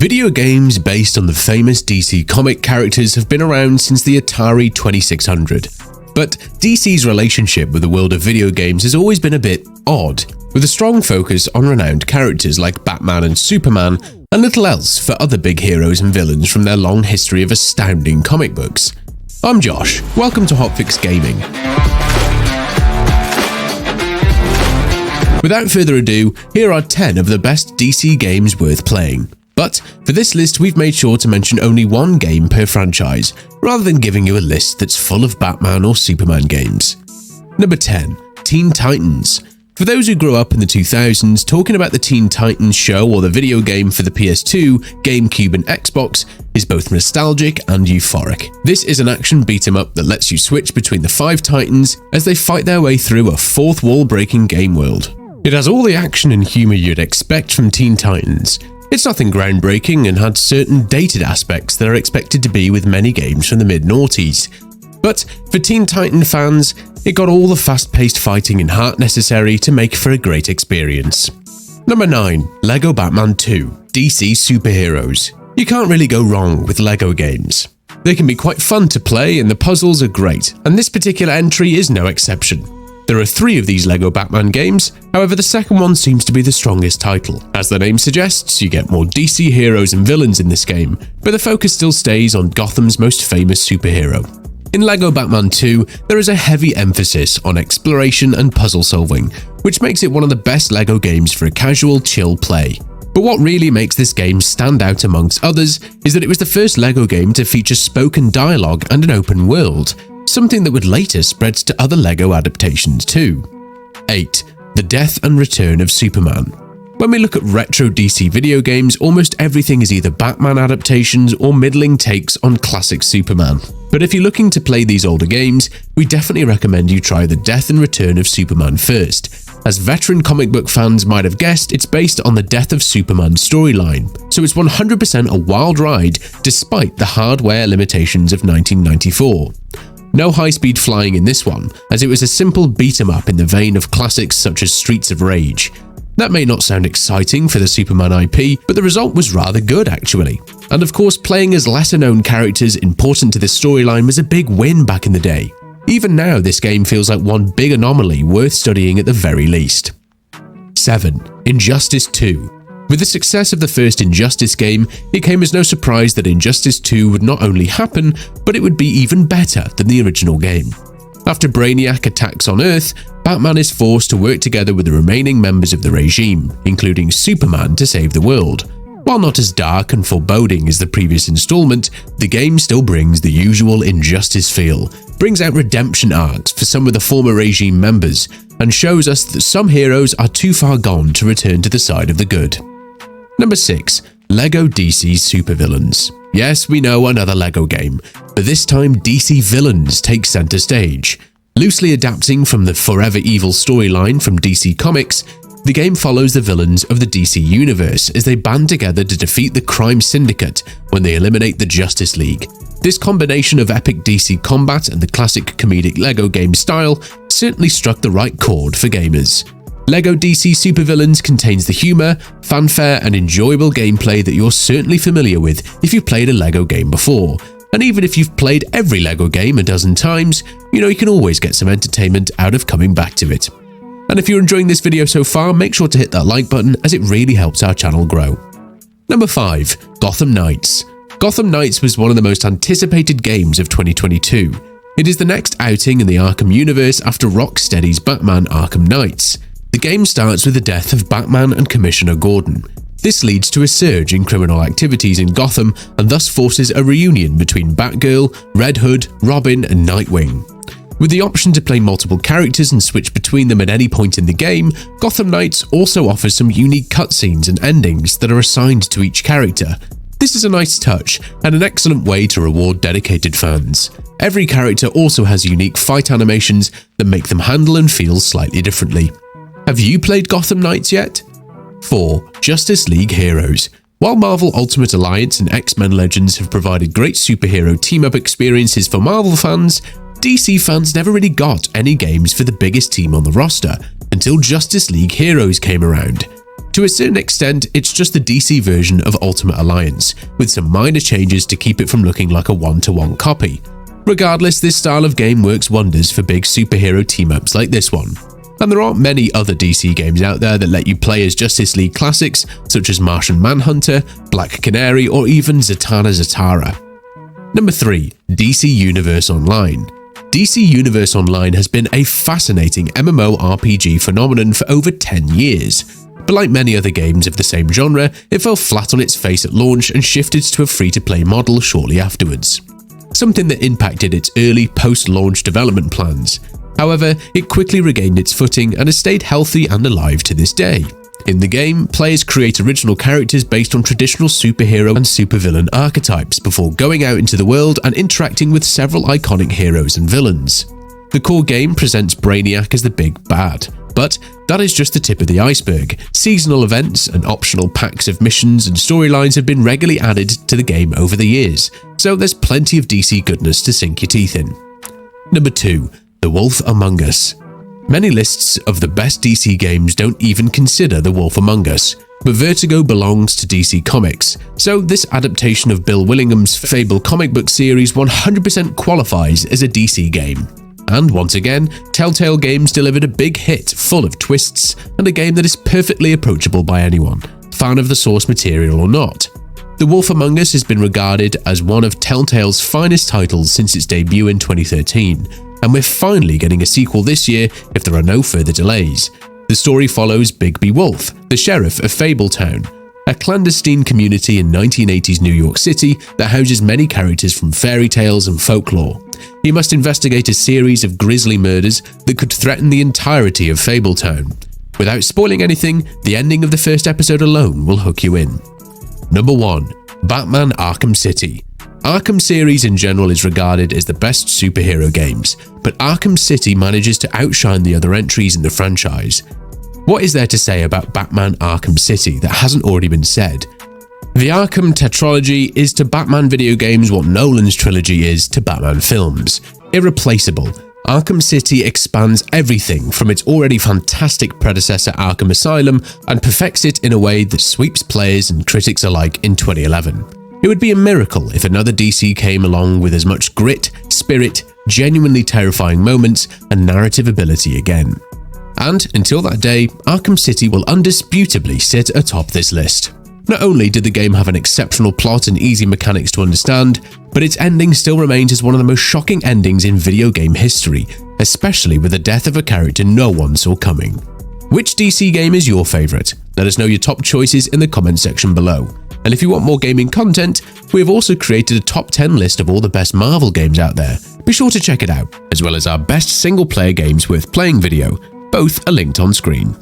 Video games based on the famous DC comic characters have been around since the Atari 2600. But DC's relationship with the world of video games has always been a bit odd, with a strong focus on renowned characters like Batman and Superman, and little else for other big heroes and villains from their long history of astounding comic books. I'm Josh, welcome to HotFix Gaming. Without further ado, here are 10 of the best DC games worth playing. But for this list, we've made sure to mention only one game per franchise, rather than giving you a list that's full of Batman or Superman games. Number 10. Teen Titans. For those who grew up in the 2000s, talking about the Teen Titans show or the video game for the PS2, GameCube and Xbox is both nostalgic and euphoric. This is an action beat-em-up that lets you switch between the 5 Titans as they fight their way through a fourth wall-breaking game world. It has all the action and humor you'd expect from Teen Titans. It's nothing groundbreaking and had certain dated aspects that are expected to be with many games from the mid-noughties. But for Teen Titan fans, it got all the fast-paced fighting and heart necessary to make for a great experience. Number 9. Lego Batman 2 DC Superheroes. You can't really go wrong with Lego games. They can be quite fun to play and the puzzles are great, and this particular entry is no exception. There are 3 of these Lego Batman games, however the second one seems to be the strongest title. As the name suggests, you get more DC heroes and villains in this game, but the focus still stays on Gotham's most famous superhero. In Lego Batman 2, there is a heavy emphasis on exploration and puzzle solving, which makes it one of the best Lego games for a casual, chill play. But what really makes this game stand out amongst others is that it was the first Lego game to feature spoken dialogue and an open world, something that would later spread to other Lego adaptations too. 8. The Death and Return of Superman. When we look at retro DC video games, almost everything is either Batman adaptations or middling takes on classic Superman. But if you're looking to play these older games, we definitely recommend you try The Death and Return of Superman first. As veteran comic book fans might have guessed, it's based on the Death of Superman storyline, so it's 100% a wild ride despite the hardware limitations of 1994. No high-speed flying in this one, as it was a simple beat-em-up in the vein of classics such as Streets of Rage. That may not sound exciting for the Superman IP, but the result was rather good actually. And of course, playing as lesser-known characters important to this storyline was a big win back in the day. Even now, this game feels like one big anomaly worth studying at the very least. 7. Injustice 2. With the success of the first Injustice game, it came as no surprise that Injustice 2 would not only happen, but it would be even better than the original game. After Brainiac attacks on Earth, Batman is forced to work together with the remaining members of the regime, including Superman, to save the world. While not as dark and foreboding as the previous installment, the game still brings the usual Injustice feel, brings out redemption arcs for some of the former regime members, and shows us that some heroes are too far gone to return to the side of the good. Number 6. Lego DC Supervillains. Yes, we know, another Lego game, but this time DC villains take center stage. Loosely adapting from the Forever Evil storyline from DC Comics, the game follows the villains of the DC universe as they band together to defeat the crime syndicate when they eliminate the Justice League. This combination of epic DC combat and the classic comedic Lego game style certainly struck the right chord for gamers. Lego DC Supervillains contains the humor, fanfare, and enjoyable gameplay that you're certainly familiar with if you've played a Lego game before. And even if you've played every Lego game a dozen times, you can always get some entertainment out of coming back to it. And if you're enjoying this video so far, make sure to hit that like button as it really helps our channel grow. Number 5. Gotham Knights. Gotham Knights was one of the most anticipated games of 2022. It is the next outing in the Arkham universe after Rocksteady's Batman Arkham Knights. The game starts with the death of Batman and Commissioner Gordon. This leads to a surge in criminal activities in Gotham and thus forces a reunion between Batgirl, Red Hood, Robin, and Nightwing. With the option to play multiple characters and switch between them at any point in the game, Gotham Knights also offers some unique cutscenes and endings that are assigned to each character. This is a nice touch and an excellent way to reward dedicated fans. Every character also has unique fight animations that make them handle and feel slightly differently. Have you played Gotham Knights yet? 4. Justice League Heroes. While Marvel Ultimate Alliance and X-Men Legends have provided great superhero team-up experiences for Marvel fans, DC fans never really got any games for the biggest team on the roster until Justice League Heroes came around. To a certain extent, it's just the DC version of Ultimate Alliance, with some minor changes to keep it from looking like a one-to-one copy. Regardless, this style of game works wonders for big superhero team-ups like this one. And there aren't many other DC games out there that let you play as Justice League classics such as Martian Manhunter, Black Canary, or even Zatanna Zatara. Number 3. DC Universe Online. DC Universe Online has been a fascinating MMORPG phenomenon for over 10 years. But like many other games of the same genre, it fell flat on its face at launch and shifted to a free-to-play model shortly afterwards. Something that impacted its early post-launch development plans. However, it quickly regained its footing and has stayed healthy and alive to this day. In the game, players create original characters based on traditional superhero and supervillain archetypes before going out into the world and interacting with several iconic heroes and villains. The core game presents Brainiac as the big bad, but that is just the tip of the iceberg. Seasonal events and optional packs of missions and storylines have been regularly added to the game over the years, so there's plenty of DC goodness to sink your teeth in. Number 2. The Wolf Among Us. Many lists of the best DC games don't even consider The Wolf Among Us, but Vertigo belongs to DC Comics, so this adaptation of Bill Willingham's Fable comic book series 100% qualifies as a DC game. And once again, Telltale Games delivered a big hit full of twists and a game that is perfectly approachable by anyone, fan of the source material or not. The Wolf Among Us has been regarded as one of Telltale's finest titles since its debut in 2013, and we're finally getting a sequel this year if there are no further delays. The story follows Bigby Wolf, the sheriff of Fabletown, a clandestine community in 1980s New York City that houses many characters from fairy tales and folklore. He must investigate a series of grisly murders that could threaten the entirety of Fabletown. Without spoiling anything, the ending of the first episode alone will hook you in. Number 1. Batman Arkham City. Arkham series in general is regarded as the best superhero games, but Arkham City manages to outshine the other entries in the franchise. What is there to say about Batman Arkham City that hasn't already been said? The Arkham tetralogy is to Batman video games what Nolan's trilogy is to Batman films. Irreplaceable, Arkham City expands everything from its already fantastic predecessor Arkham Asylum and perfects it in a way that sweeps players and critics alike in 2011. It would be a miracle if another DC came along with as much grit, spirit, genuinely terrifying moments, and narrative ability again. And until that day, Arkham City will undisputably sit atop this list. Not only did the game have an exceptional plot and easy mechanics to understand, but its ending still remains as one of the most shocking endings in video game history, especially with the death of a character no one saw coming. Which DC game is your favourite? Let us know your top choices in the comment section below. And if you want more gaming content, we have also created a top 10 list of all the best Marvel games out there. Be sure to check it out, as well as our best single-player games worth playing video. Both are linked on screen.